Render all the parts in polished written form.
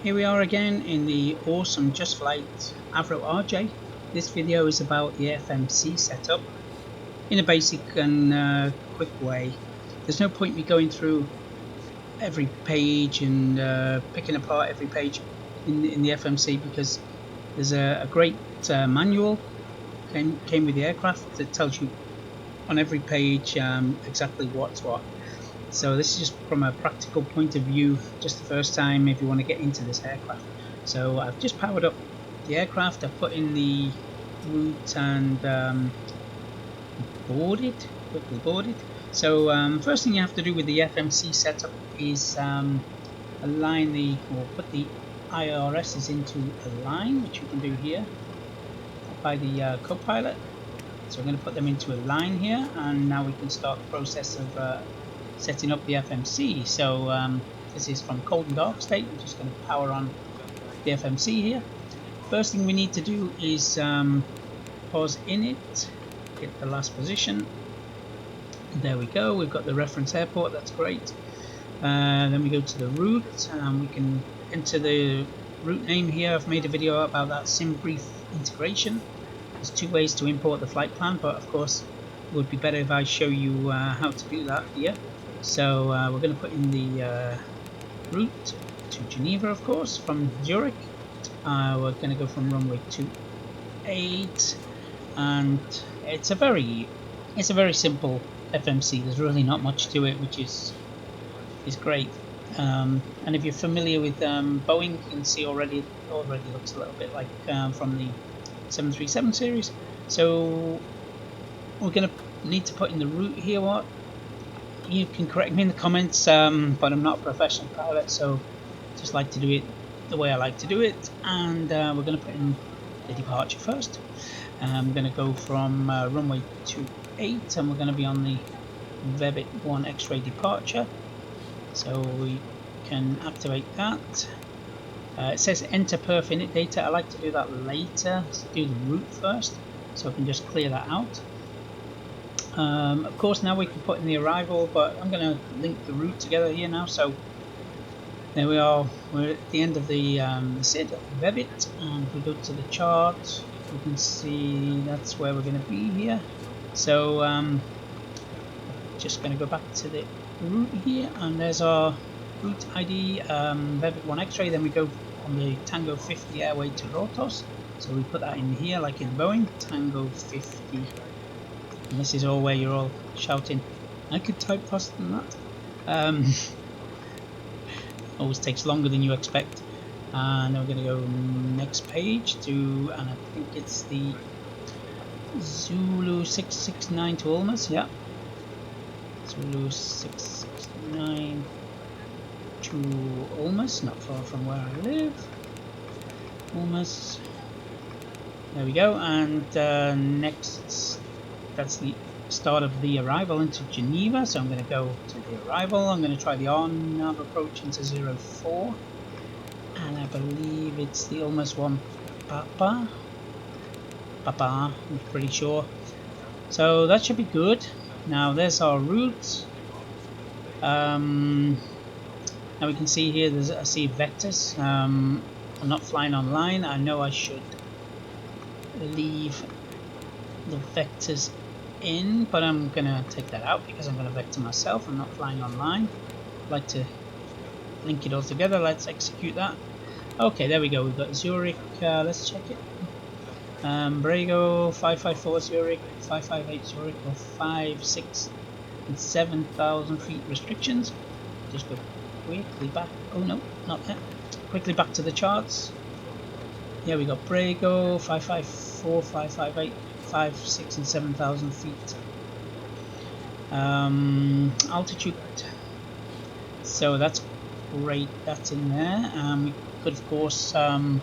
Here we are again in the awesome Just Flight AVRO RJ. This video is about the FMC setup in a basic and quick way. There's no point me going through every page and picking apart every page in the FMC, because there's a great manual came with the aircraft that tells you on every page exactly what's what. So this is just from a practical point of view, just the first time if you want to get into this aircraft. So I've just powered up the aircraft, I've put in the route and quickly boarded. So first thing you have to do with the FMC setup is align put the IRSs into a line, which you can do here by the co-pilot. So I'm going to put them into a line here, and now we can start the process of setting up the FMC. So this is from cold and dark state. I'm just going to power on the FMC here. First thing we need to do is pause init, get the last position. There we go, we've got the reference airport, that's great. Then we go to the route, and we can enter the route name here. I've made a video about that SimBrief integration. There's two ways to import the flight plan, but of course it would be better if I show you how to do that here. So we're going to put in the route to Geneva, of course, from Zurich. We're going to go from runway 28, and it's a very simple FMC. There's really not much to it, which is great. And if you're familiar with Boeing, you can see already looks a little bit like from the 737 series. So we're going to need to put in the route here. What you can correct me in the comments, but I'm not a professional pilot, so just like to do it the way I like to do it. And we're going to put in the departure first. I'm going to go from runway 28, and we're going to be on the Vebit 1 X-ray departure. So we can activate that. It says enter perf init data. I like to do that later. Let's do the route first, so I can just clear that out. Of course, now we can put in the arrival, but I'm going to link the route together here now. So there we are. We're at the end of the SID of Vebit, and if we go to the chart, you can see that's where we're going to be here. So just going to go back to the route here, and there's our route ID, Vebit 1 X-ray. Then we go on the Tango 50 airway to Rotos, so we put that in here like in Boeing, Tango 50. And this is all where you're all shouting, I could type faster than that. Always takes longer than you expect. And then we're going to go next page to, and I think it's the Zulu 669 to Ulmus, yeah. Zulu 669 to Ulmus, not far from where I live. Ulmus. There we go, and next, that's the start of the arrival into Geneva. So I'm going to go to the arrival. I'm going to try the on-nav approach into 04. And I believe it's the Ulmus 1 Papa, I'm pretty sure. So that should be good. Now there's our route. Now we can see here I see vectors. I'm not flying online. I know I should leave the vectors in, but I'm gonna take that out because I'm gonna vector myself. I'm not flying online. I'd like to link it all together. Let's execute that. Okay, there we go. We've got Zurich. Let's check it. Brago 554 Zurich, 558 Zurich, or 5, 6, and 7,000 feet restrictions. Just go quickly back. Oh no, not that. Quickly back to the charts. Yeah, we got Brago 554, 558, 5, 6, and 7,000 feet. Altitude. So that's great. That's in there. We could of course go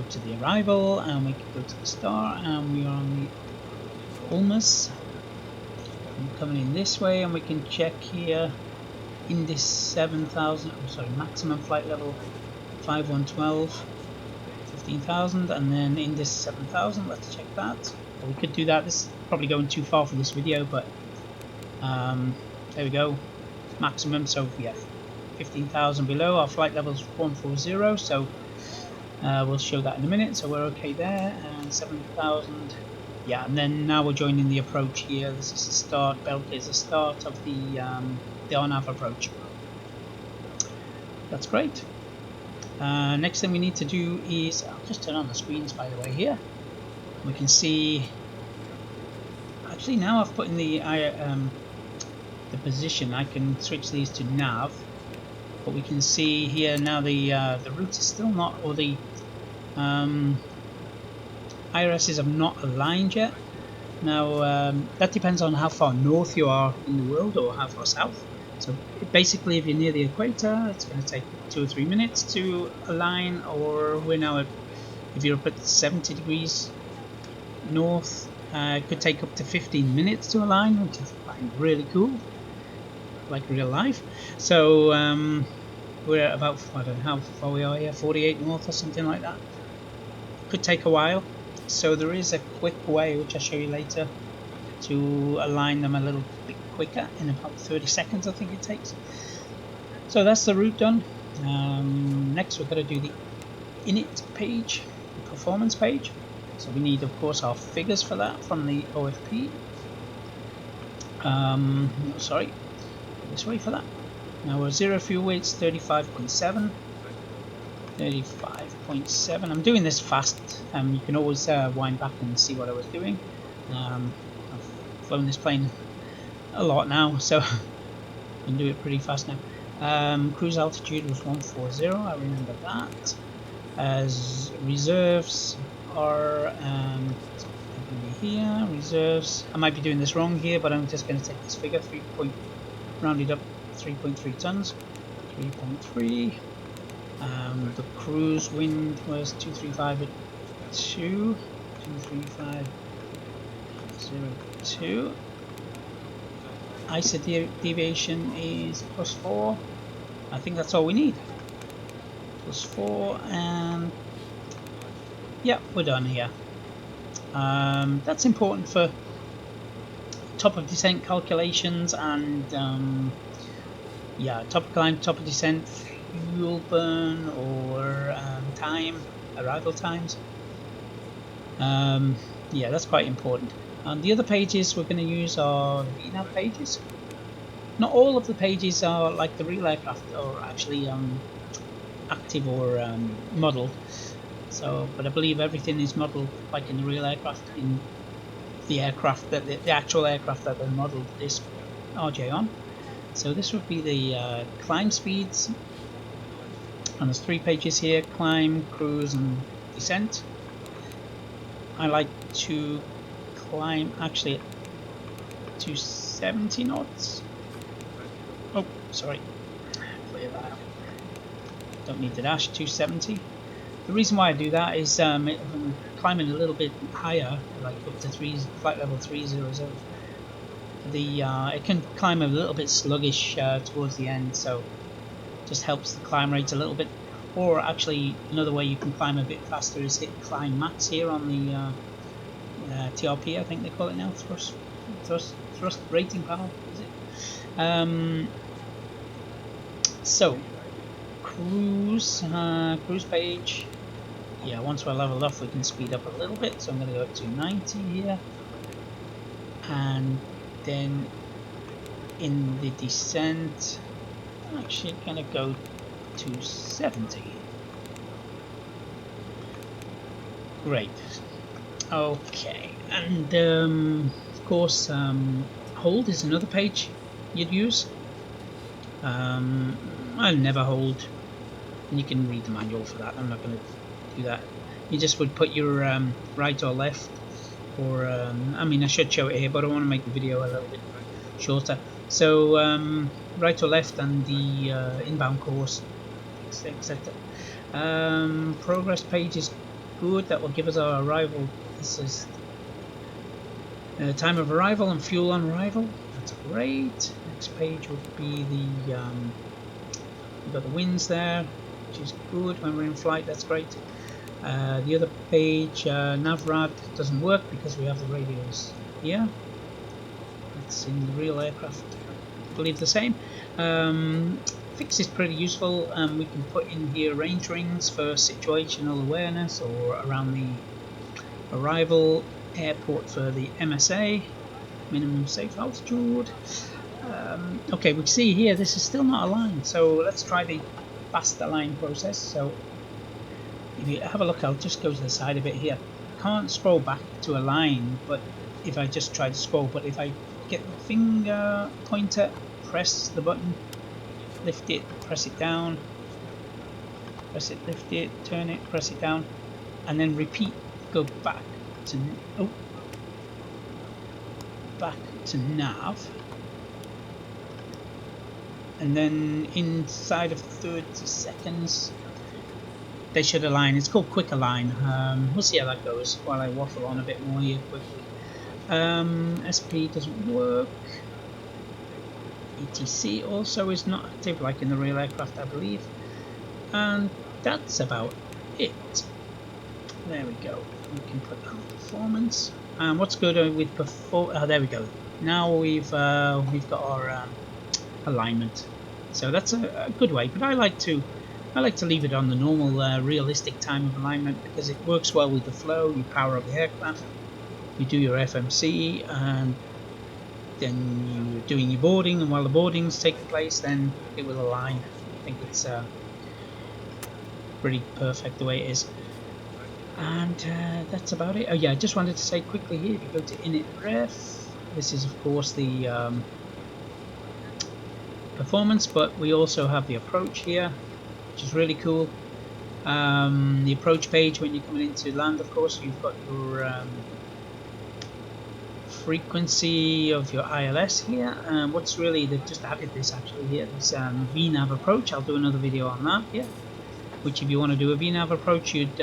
to the arrival, and we could go to the star, and we are on the Ulmus. I'm coming in this way, and we can check here in this 7,000. I'm sorry, maximum flight level 5112, 15,000, and then in this 7,000. Let's check that. Or we could do that. This is probably going too far for this video, but there we go. Maximum. So yeah, 15,000 below. Our flight level is 140, so we'll show that in a minute. So we're okay there. And 7,000. Yeah, and then now we're joining the approach here. This is the start. Belt is the start of the on-nav approach. That's great. Next thing we need to do is, I'll just turn on the screens by the way here. We can see, actually now I've put in the position, I can switch these to nav, but we can see here now the route is still not, or the IRSs have not aligned yet. Now that depends on how far north you are in the world or how far south. So basically if you're near the equator, it's going to take 2 or 3 minutes to align, or we're now at, if you're up at 70 degrees north, it could take up to 15 minutes to align, which is really cool, like real life. So we're at about, I don't know how far we are here, 48 north or something like that. Could take a while. So there is a quick way, which I'll show you later, to align them a little bit quicker, in about 30 seconds I think it takes. So that's the route done. Next we're going to do the init page, the performance page. So we need of course our figures for that from the OFP. Sorry, this way for that. Now our zero fuel weight's 35.7. 35.7. I'm doing this fast. You can always wind back and see what I was doing. I've flown this plane a lot now, so I can do it pretty fast now. Cruise altitude was 140. I remember that. As reserves are here. Reserves. I might be doing this wrong here, but I'm just going to take this figure, rounded up 3.3 tons. 3.3. The cruise wind was 235 at 2. 235.02. ISA deviation is +4. I think that's all we need. +4, and yeah, we're done here. That's important for top of descent calculations and yeah, top of climb, top of descent, fuel burn, or arrival times. Yeah, that's quite important. The other pages we're going to use are the VNAV pages. Not all of the pages are like the real aircraft, or actually active or modelled. So, but I believe everything is modelled like in the real aircraft, in the aircraft that the actual aircraft that they modelled this RJ on. So this would be the climb speeds, and there's 3 pages here: climb, cruise, and descent. I like to climb actually at 270 knots. Oh, sorry, clear that out. Don't need to dash. 270. The reason why I do that is if I'm climbing a little bit higher, like up to flight level 300, it can climb a little bit sluggish towards the end, so just helps the climb rate a little bit. Or actually, another way you can climb a bit faster is hit climb max here on the TRP, I think they call it now, thrust rating panel, is it? So cruise page. Yeah, once we're leveled off we can speed up a little bit, so I'm going to go up to 90 here, and then in the descent I'm actually going to go to 70. Great. Okay, and of course hold is another page you'd use. I'll never hold, and you can read the manual for that. I'm not going to do that. You just would put your right or left, or I mean I should show it here, but I want to make the video a little bit shorter. So right or left, and the inbound course, etc. Progress page is good. That will give us our arrival. This is time of arrival and fuel on arrival. That's great. Next page would be the we've got the winds there, which is good when we're in flight. That's great. The other page, NavRad, doesn't work because we have the radios here. It's in the real aircraft, I believe the same. fix is pretty useful. We can put in here range rings for situational awareness, or around the arrival airport for the MSA, minimum safe altitude. Okay, we see here this is still not aligned, so let's try the fast align process. So if you have a look, I'll just go to the side of it here. I can't scroll back to align, but if I just try to scroll, but if I get the finger pointer, press the button, lift it, press it down, press it, lift it, turn it, press it down, and then repeat, go back to back to nav, and then inside of 30 seconds they should align. It's called quick align. We'll see how that goes while I waffle on a bit more here quickly. SP doesn't work. ETC also is not active like in the real aircraft, I believe. And that's about it. There we go. We can put on performance. And what's good with there we go. Now we've got our alignment. So that's a good way. But I like to leave it on the normal realistic time of alignment, because it works well with the flow. You power up the aircraft, you do your FMC, and then you're doing your boarding, and while the boarding's taking place, then it will align. I think it's pretty perfect the way it is. And that's about it. Oh yeah, I just wanted to say quickly here, if you go to init ref, this is of course the performance, but we also have the approach here, which is really cool. The approach page, when you're coming into land, of course, you've got your frequency of your ILS here. What's really, they've just added this actually here, this VNAV approach. I'll do another video on that here, which if you want to do a VNAV approach, you'd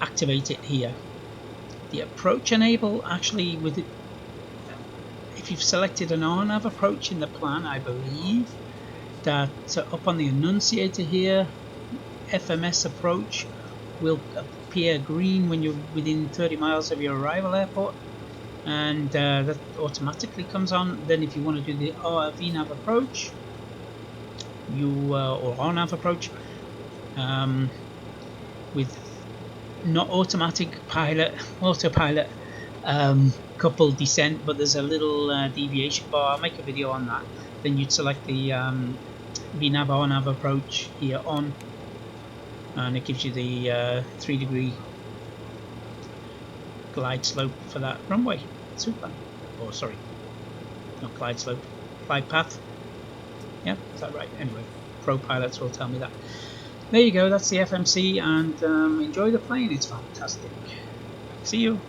activate it here. The approach enable, actually, with it, if you've selected an RNAV approach in the plan, I believe that up on the annunciator here, FMS approach will appear green when you're within 30 miles of your arrival airport, and that automatically comes on. Then if you want to do the VNAV approach, or RNAV approach, with not automatic pilot, autopilot coupled descent, but there's a little deviation bar. I'll make a video on that. Then you'd select the VNAV RNAV approach here on, and it gives you the 3-degree glide slope for that runway. Super. Oh, sorry, not glide slope, glide path. Yeah, is that right? Anyway, pro pilots will tell me that. There you go, that's the FMC, and enjoy the plane, it's fantastic. See you.